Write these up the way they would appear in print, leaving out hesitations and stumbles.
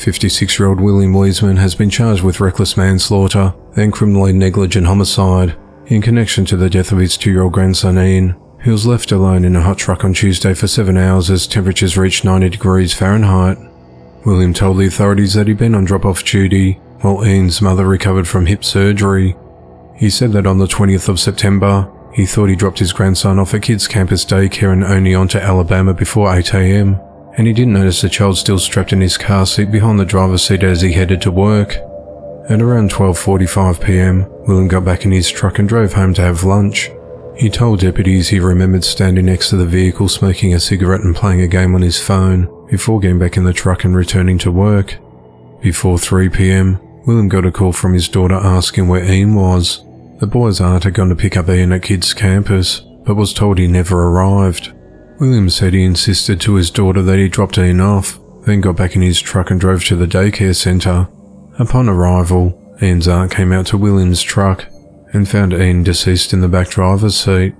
56-year-old William Wiesman has been charged with reckless manslaughter and criminally negligent homicide in connection to the death of his 2-year-old grandson Ian, who was left alone in a hot truck on Tuesday for 7 hours as temperatures reached 90 degrees Fahrenheit. William told the authorities that he'd been on drop-off duty while Ian's mother recovered from hip surgery. He said that on the 20th of September, he thought he dropped his grandson off at Kids Campus Daycare in Oneonta, Alabama before 8 a.m, and he didn't notice the child still strapped in his car seat behind the driver's seat as he headed to work. At around 12:45 p.m, William got back in his truck and drove home to have lunch. He told deputies he remembered standing next to the vehicle smoking a cigarette and playing a game on his phone before getting back in the truck and returning to work. Before 3 p.m, William got a call from his daughter asking where Ian was. The boy's aunt had gone to pick up Ian at Kids Campus, but was told he never arrived. William said he insisted to his daughter that he dropped Ian off, then got back in his truck and drove to the daycare centre. Upon arrival, Ian's aunt came out to William's truck and found Ian deceased in the back driver's seat.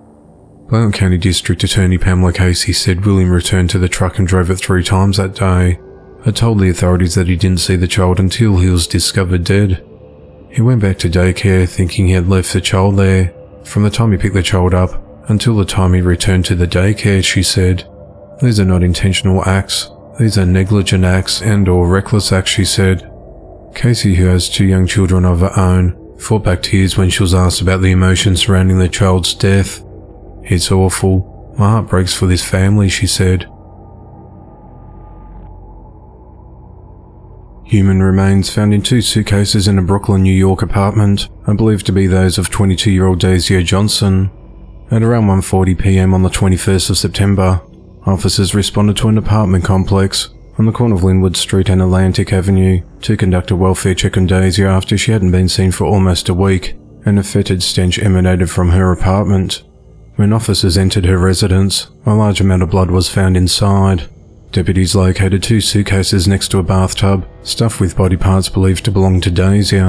Blount County District Attorney Pamela Casey said William returned to the truck and drove it 3 times that day, but told the authorities that he didn't see the child until he was discovered dead. He went back to daycare thinking he had left the child there. From the time he picked the child up until the time he returned to the daycare, she said. These are not intentional acts. These are negligent acts and/or reckless acts, she said. Casey, who has 2 young children of her own, fought back tears when she was asked about the emotions surrounding the child's death. It's awful. My heart breaks for this family, she said. Human remains found in 2 suitcases in a Brooklyn, New York apartment are believed to be those of 22-year-old Daisy Johnson. At around 1:40 p.m. on the 21st of September, officers responded to an apartment complex on the corner of Linwood Street and Atlantic Avenue to conduct a welfare check on Daisy after she hadn't been seen for almost a week and a fetid stench emanated from her apartment. When officers entered her residence, a large amount of blood was found inside. Deputies located 2 suitcases next to a bathtub, stuffed with body parts believed to belong to Daisy.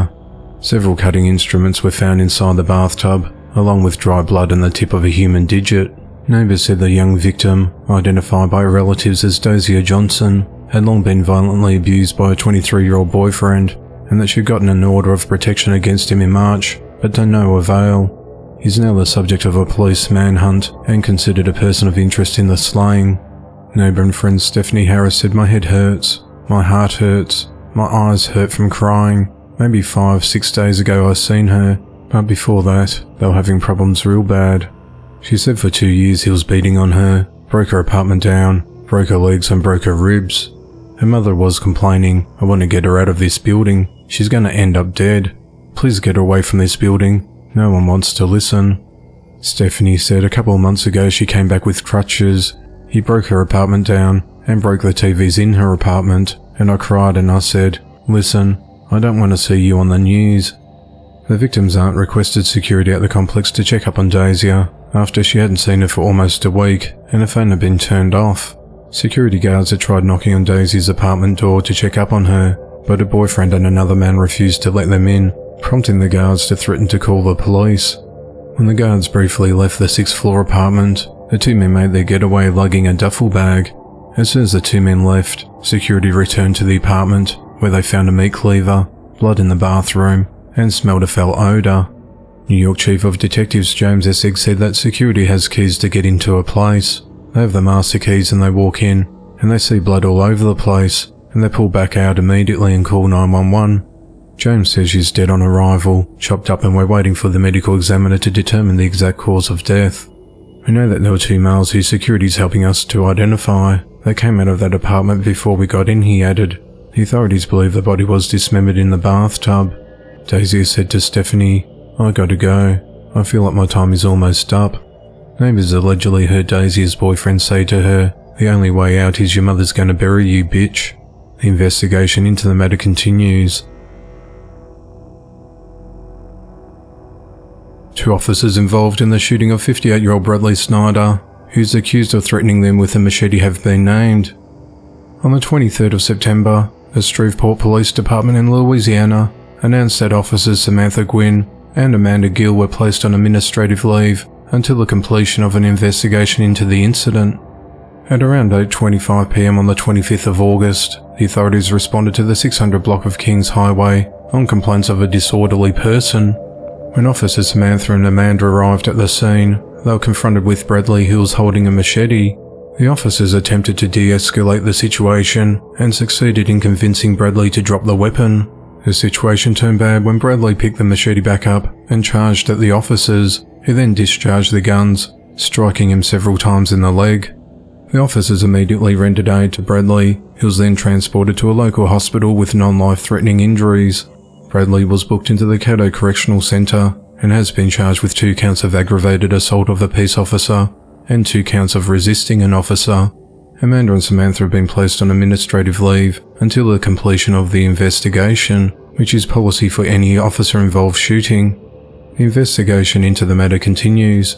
Several cutting instruments were found inside the bathtub, along with dry blood and the tip of a human digit. Neighbours said the young victim, identified by relatives as Daisy Johnson, had long been violently abused by a 23-year-old boyfriend, and that she'd gotten an order of protection against him in March, but to no avail. He's now the subject of a police manhunt and considered a person of interest in the slaying. Neighbour and friend Stephanie Harris said, "My head hurts, my heart hurts, my eyes hurt from crying. Maybe 5-6 days ago I seen her, but before that, they were having problems real bad." She said for 2 years he was beating on her, broke her apartment down, broke her legs and broke her ribs. Her mother was complaining, "I want to get her out of this building. She's going to end up dead. Please get her away from this building. No one wants to listen." Stephanie said a couple of months ago she came back with crutches. He broke her apartment down and broke the TVs in her apartment, and I cried and I said, "Listen, I don't want to see you on the news." The victim's aunt requested security at the complex to check up on Daisy after she hadn't seen her for almost a week and her phone had been turned off. Security guards had tried knocking on Daisy's apartment door to check up on her, but her boyfriend and another man refused to let them in, prompting the guards to threaten to call the police. When the guards briefly left the 6th floor apartment, the 2 men made their getaway lugging a duffel bag. As soon as the 2 men left, security returned to the apartment, where they found a meat cleaver, blood in the bathroom, and smelled a foul odour. New York Chief of Detectives James Essig said that security has keys to get into a place. They have the master keys and they walk in, and they see blood all over the place, and they pull back out immediately and call 911. James says she's dead on arrival, chopped up, and we're waiting for the medical examiner to determine the exact cause of death. We know that there were 2 males who security's helping us to identify. They came out of that apartment before we got in, he added. The authorities believe the body was dismembered in the bathtub. Daisy said to Stephanie, "I gotta go. I feel like my time is almost up." Neighbours allegedly heard Daisy's boyfriend say to her, "The only way out is your mother's gonna bury you, bitch." The investigation into the matter continues. 2 officers involved in the shooting of 58-year-old Bradley Snyder, who's accused of threatening them with a machete, have been named. On the 23rd of September, the Shreveport Police Department in Louisiana announced that officers Samantha Gwynn and Amanda Gill were placed on administrative leave until the completion of an investigation into the incident. At around 8:25 p.m. on the 25th of August, the authorities responded to the 600 block of Kings Highway on complaints of a disorderly person. When officers Samantha and Amanda arrived at the scene, they were confronted with Bradley, who was holding a machete. The officers attempted to de-escalate the situation and succeeded in convincing Bradley to drop the weapon. The situation turned bad when Bradley picked the machete back up and charged at the officers, who then discharged the guns, striking him several times in the leg. The officers immediately rendered aid to Bradley, who was then transported to a local hospital with non-life-threatening injuries. Bradley was booked into the Caddo Correctional Centre and has been charged with 2 counts of aggravated assault of a peace officer and 2 counts of resisting an officer. Amanda and Samantha have been placed on administrative leave until the completion of the investigation, which is policy for any officer-involved shooting. The investigation into the matter continues,